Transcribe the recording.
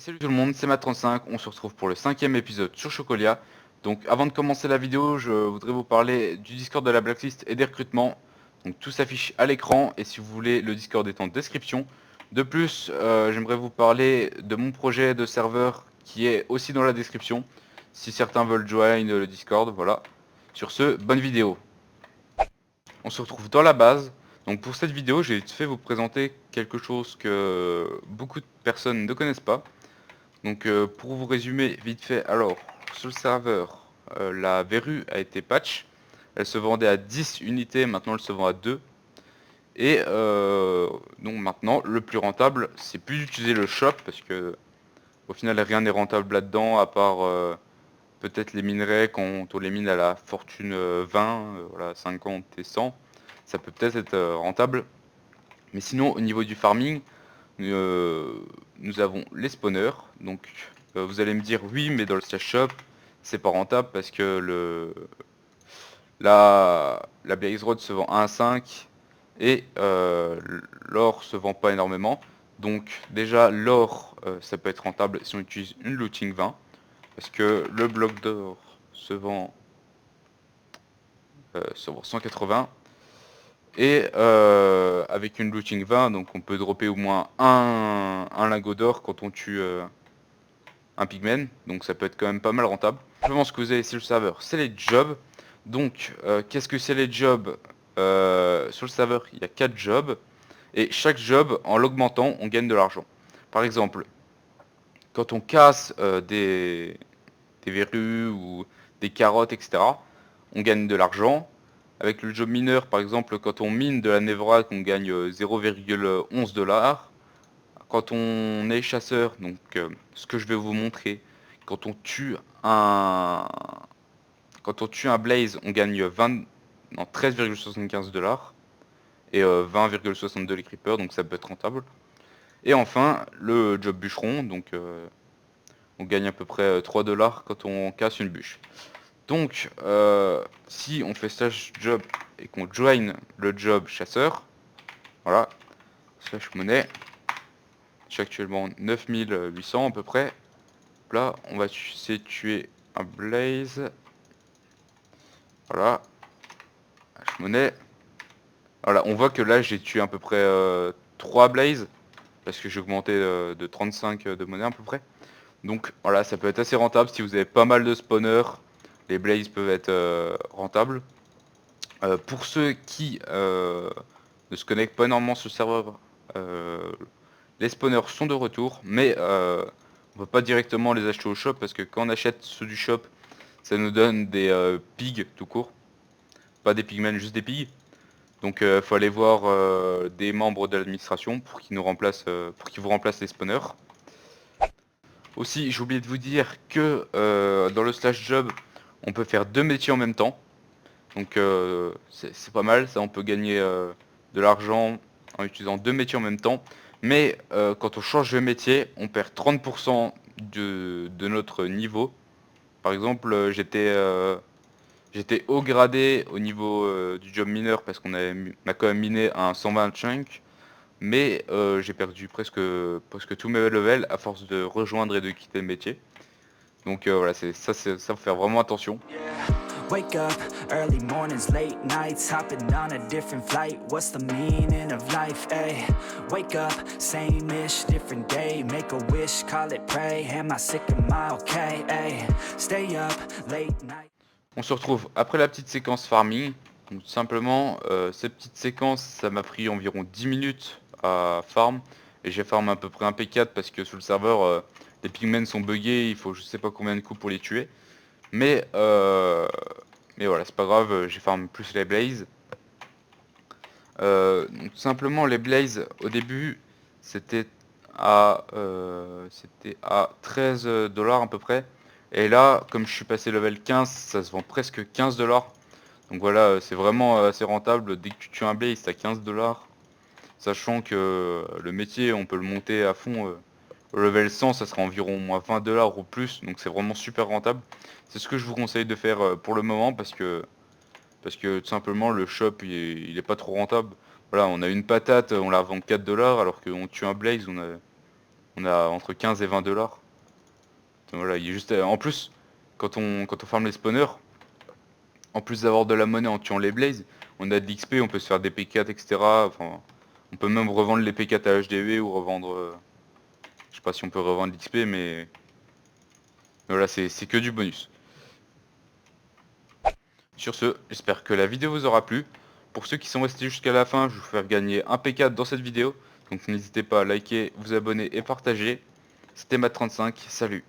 Salut tout le monde, c'est Matt35, on se retrouve pour le 5e épisode sur Chocolia. Donc avant de commencer la vidéo, je voudrais vous parler du Discord de la Blacklist et des recrutements. Donc tout s'affiche à l'écran et si vous voulez, le Discord est en description. De plus, j'aimerais vous parler de mon projet de serveur qui est aussi dans la description. Si certains veulent join le Discord, voilà. Sur ce, bonne vidéo. On se retrouve dans la base. Donc pour cette vidéo, j'ai fait vous présenter quelque chose que beaucoup de personnes ne connaissent pas. Donc pour vous résumer vite fait, alors sur le serveur, la verrue a été patch, elle se vendait à 10 unités, maintenant elle se vend à 2. Et donc maintenant le plus rentable c'est plus d'utiliser le shop parce que au final rien n'est rentable là-dedans à part peut-être les minerais quand on les mine à la fortune 20, voilà, 50 et 100, ça peut peut-être être rentable. Mais sinon au niveau du farming, nous avons les spawners. Donc vous allez me dire oui mais dans le slash shop c'est pas rentable parce que la Blaze Road se vend à 1,5 et l'or se vend pas énormément. Donc déjà l'or ça peut être rentable si on utilise une looting 20 parce que le bloc d'or se vend sur 180 et avec une looting 20 donc on peut dropper au moins un lingot d'or quand on tue un pigman, donc ça peut être quand même pas mal rentable. Simplement ce que vous avez sur le serveur, c'est les jobs. Donc qu'est-ce que c'est les jobs? Sur le serveur, il y a 4 jobs, et chaque job, en l'augmentant, on gagne de l'argent. Par exemple, quand on casse des verrues ou des carottes, etc., on gagne de l'argent. Avec le job mineur, par exemple, quand on mine de la névrate, on gagne 0,11 $. Quand on est chasseur, donc ce que je vais vous montrer, quand on tue un, quand on tue un blaze, on gagne 13,75 $ et 20,62 les creepers, donc ça peut être rentable. Et enfin, le job bûcheron, donc on gagne à peu près 3 $ quand on casse une bûche. Donc, si on fait slash job et qu'on join le job chasseur, voilà, slash monnaie, j'ai actuellement 9800 à peu près. Là, on va essayer de tuer un blaze. Voilà, hache monnaie. Voilà, on voit que là j'ai tué à peu près 3 blazes parce que j'ai augmenté de 35 de monnaie à peu près. Donc voilà, ça peut être assez rentable si vous avez pas mal de spawners. Les blazes peuvent être rentables. Pour ceux qui ne se connectent pas énormément sur le serveur, les spawners sont de retour, mais on peut pas directement les acheter au shop parce que quand on achète ceux du shop, ça nous donne des pigs tout court. Pas des pigmen, juste des pigs. Donc faut aller voir des membres de l'administration pour qu'ils nous remplacent, pour qu'ils vous remplacent les spawners. Aussi, j'ai oublié de vous dire que dans le slash job, on peut faire 2 métiers en même temps. Donc c'est pas mal, ça on peut gagner de l'argent en utilisant 2 métiers en même temps. Mais quand on change de métier, on perd 30% de notre niveau. Par exemple, j'étais haut gradé au niveau du job mineur parce on a quand même miné un 125. Mais j'ai perdu presque tous mes levels à force de rejoindre et de quitter le métier. Donc voilà, ça faut faire vraiment attention. Wake up, early mornings, late nights, hopping on a different flight. What's the meaning of life, eh? Wake up, same-ish, different day. Make a wish, call it pray. Am I sick, am I okay, eh? Stay up, late night. On se retrouve après la petite séquence farming. Donc tout simplement, cette petite séquence, ça m'a pris environ 10 minutes à farm. Et j'ai farm à peu près un P4 parce que sur le serveur, les pigmen sont buggés, il faut je sais pas combien de coups pour les tuer. Mais voilà, c'est pas grave, j'ai farm plus les blazes. Donc, tout simplement, les blazes, au début, c'était à 13 $ à peu près. Et là, comme je suis passé level 15, ça se vend presque 15 $. Donc voilà, c'est vraiment assez rentable. Dès que tu tues un blaze, t'as 15 $. Sachant que le métier, on peut le monter à fond. Au level 100, ça sera environ moins 20 $ ou plus. Donc c'est vraiment super rentable. C'est ce que je vous conseille de faire pour le moment parce que tout simplement le shop il est pas trop rentable. Voilà, on a une patate, on la vend 4 $ alors qu'on tue un blaze, On a entre 15 et 20 dollars. Voilà, il est juste... en plus, quand on farme les spawners, en plus d'avoir de la monnaie en tuant les blazes, on a de l'XP, on peut se faire des P4, etc. Enfin, on peut même revendre les P4 à HDV ou revendre... je sais pas si on peut revendre l'XP, mais... Voilà, c'est que du bonus. Sur ce, j'espère que la vidéo vous aura plu. Pour ceux qui sont restés jusqu'à la fin, je vais vous faire gagner un P4 dans cette vidéo. Donc n'hésitez pas à liker, vous abonner et partager. C'était Matt35, salut.